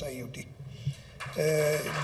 SIUT,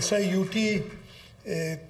SIUT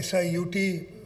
SIUT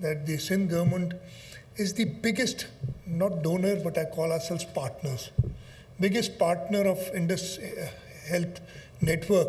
that the Sindh government is the biggest, not donor, but I call ourselves partners, biggest partner of Indus Health Network,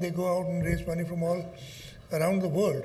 they go out and raise money from all around the world,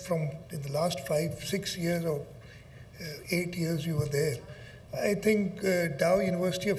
from in the last 5-6 years or 8 years you were there. I think Dow University of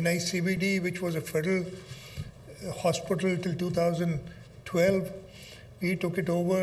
NICVD which was a federal hospital till 2012, we took it over,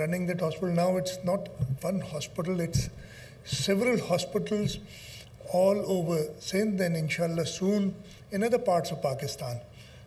running that hospital. Now it's not one hospital, it's several hospitals all over Sindh and inshallah soon in other parts of Pakistan.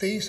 23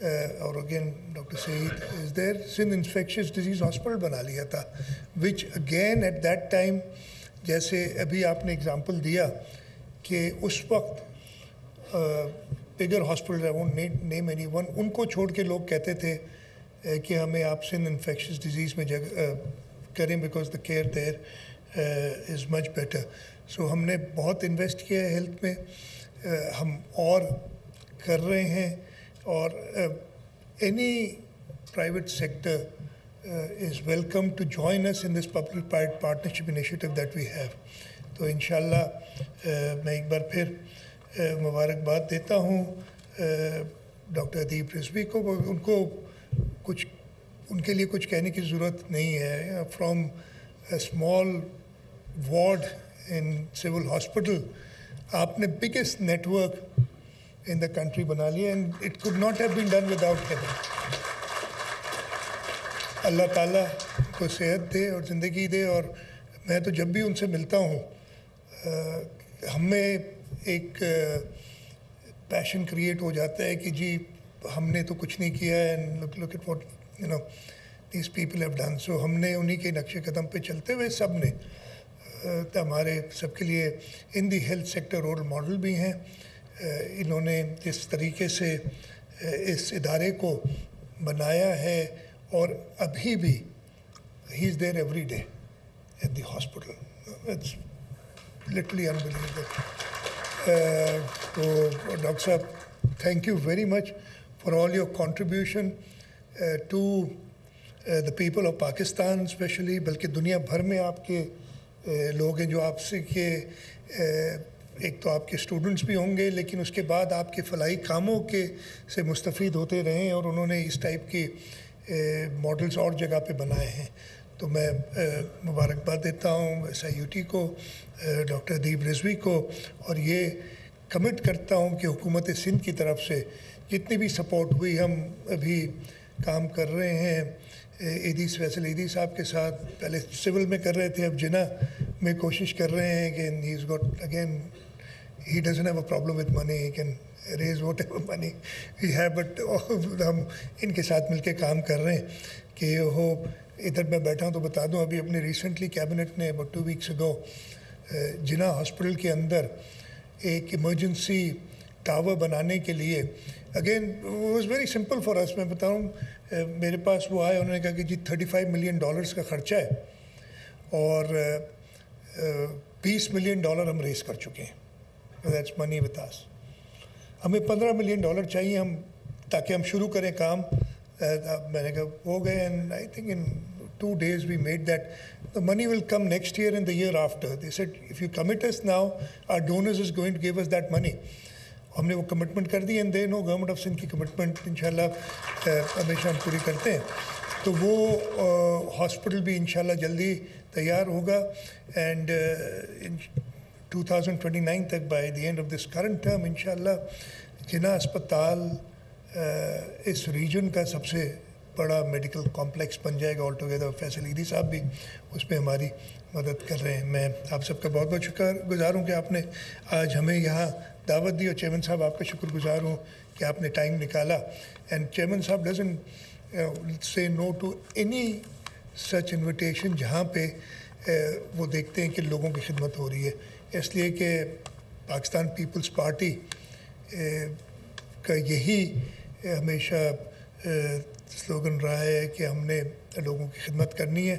اور again doctor Saeed is there Sindh infectious disease hospital بنا لیا تھا which again at that time جیسے ابھی آپ نے example دیا کہ اس وقت bigger hospital I won't name any one ان کو چھوڑ کے لوگ کہتے تھے کہ ہمیں آپ سندھ انفیکشس ڈیزیز میں جگہ کریں because the care there is much better. So ہم نے بہت انویسٹ کیا ہے ہیلتھ میں, ہم اور کر رہے ہیں, اور any private sector is welcome to join us in this public-private partnership initiative that we have. تو انشاءاللہ میں ایک بار پھر مبارکباد دیتا ہوں ڈاکٹر ادیب رضوی کو. ان کو کچھ ان کے لیے کچھ کہنے کی ضرورت نہیں ہے. From a small ward in civil hospital آپ نے biggest network in the country بنا لیا, and it could not have been done without him. اللہ تعالیٰ کو صحت دے اور زندگی دے. اور میں تو جب بھی ان سے ملتا ہوں ہمیں ایک پیشن کریٹ ہو جاتا ہے کہ جی ہم نے تو کچھ نہیں کیا ہے, and look at what these people have done. سو ہم نے انہی کے نقش قدم پہ چلتے ہوئے سب نے تو ہمارے سب کے لیے ان the health sector role model بھی ہیں. انہوں نے جس طریقے سے اس ادارے کو بنایا ہے, اور ابھی بھی he is there every day at the hospital. It's literally unbelievable. تو ڈاکٹر صاحب thank you very much for all your contribution to the people of Pakistan especially, بلکہ دنیا بھر میں آپ کے لوگ ہیں جو آپ سے کہ ایک تو آپ کے اسٹوڈنٹس بھی ہوں گے, لیکن اس کے بعد آپ کے فلاحی کاموں کے سے مستفید ہوتے رہے ہیں, اور انہوں نے اس ٹائپ کی ماڈلز اور جگہ پہ بنائے ہیں. تو میں مبارکباد دیتا ہوں SIUT کو, ڈاکٹر ادیب رضوی کو, اور یہ کمٹ کرتا ہوں کہ حکومت سندھ کی طرف سے جتنی بھی سپورٹ ہوئی, ہم ابھی کام کر رہے ہیں ایدیس فیصل ایدی صاحب کے ساتھ. پہلے سول میں کر رہے تھے, اب جنا میں کوشش کر رہے ہیں کہ he is got again he doesn't have a problem with money, he can raise whatever money we have, but ہم ان کے ساتھ مل کے کام کر رہے ہیں کہ وہ ادھر میں بیٹھا ہوں تو بتا دوں ابھی اپنے ریسنٹلی کیبنٹ نے about 2 weeks ago Jinnah hospital کے اندر ایک ایمرجنسی ٹاور بنانے کے لیے, again was very simple for us. میں بتاؤں میرے پاس وہ آئے, انہوں نے کہا کہ جی $35 million کا خرچہ ہے اور $20 million ہم ریز کر چکے ہیں. That's money with us. ہمیں $15 million چاہیے ہم تاکہ ہم شروع کریں کام. میں نے کہا ہو گئے, and I think in 2 days we made that. The money will come next year and the year after. They said if you commit us now, our donors is going to give us that money. ہم نے وہ commitment کر دی, and they know government of Sindh کی commitment انشاءاللہ ہمیشہ ہم پوری کرتے ہیں. تو وہ ہاسپٹل بھی انشاءاللہ جلدی تیار ہوگا, اینڈ 2029 تک by the end of this current term انشاءاللہ جنا اسپتال اس ریجن کا سب سے بڑا میڈیکل کمپلیکس بن جائے گا آل ٹوگیدر. فیصل ایدی صاحب بھی اس میں ہماری مدد کر رہے ہیں. میں آپ سب کا بہت بہت شکر گزار ہوں کہ آپ نے آج ہمیں یہاں دعوت دی, اور چیئرمین صاحب آپ کا شکر گزار ہوں کہ آپ نے ٹائم نکالا. اینڈ چیئرمین صاحب ڈزنٹ سے نو ٹو اینی سچ انویٹیشن جہاں پہ وہ دیکھتے ہیں کہ لوگوں کی خدمت ہو رہی ہے, اس لیے کہ پاکستان پیپلز پارٹی کا یہی ہمیشہ سلوگن رہا ہے کہ ہم نے لوگوں کی خدمت کرنی ہے,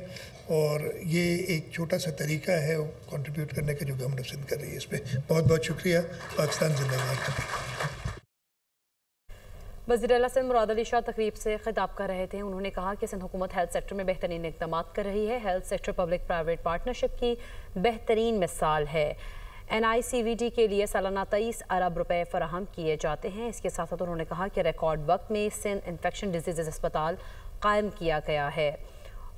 اور یہ ایک چھوٹا سا طریقہ ہے کنٹریبیوٹ کرنے کا جو گورنمنٹ آف سندھ کر رہی ہے. اس پہ بہت بہت شکریہ. پاکستان زندہ باد. وزیر اعلیٰ سندھ مراد علی شاہ تقریب سے خطاب کر رہے تھے. انہوں نے کہا کہ سندھ حکومت ہیلتھ سیکٹر میں بہترین اقدامات کر رہی ہے. Health sector public private partnership کی بہترین مثال ہے. NICVT کے لیے سالانہ 23 ارب روپے فراہم کیے جاتے ہیں. اس کے ساتھ ساتھ انہوں نے کہا کہ ریکارڈ وقت میں سندھ انفیکشن ڈیزیزز اسپتال قائم کیا گیا ہے.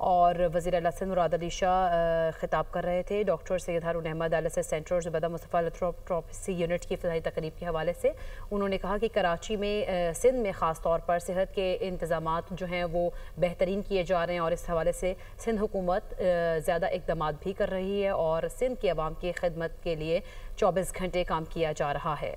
اور وزیر اعلیٰ سندھ مراد علی شاہ خطاب کر رہے تھے ڈاکٹر سید ہارون احمد ڈائلسس سینٹر اور زبیدہ مصطفیٰ ایلیکٹروپسی یونٹ کی افتتاحی تقریب کے حوالے سے. انہوں نے کہا کہ کراچی میں سندھ میں خاص طور پر صحت کے انتظامات جو ہیں وہ بہترین کیے جا رہے ہیں, اور اس حوالے سے سندھ حکومت زیادہ اقدامات بھی کر رہی ہے, اور سندھ کی عوام کی خدمت کے لیے 24 گھنٹے کام کیا جا رہا ہے.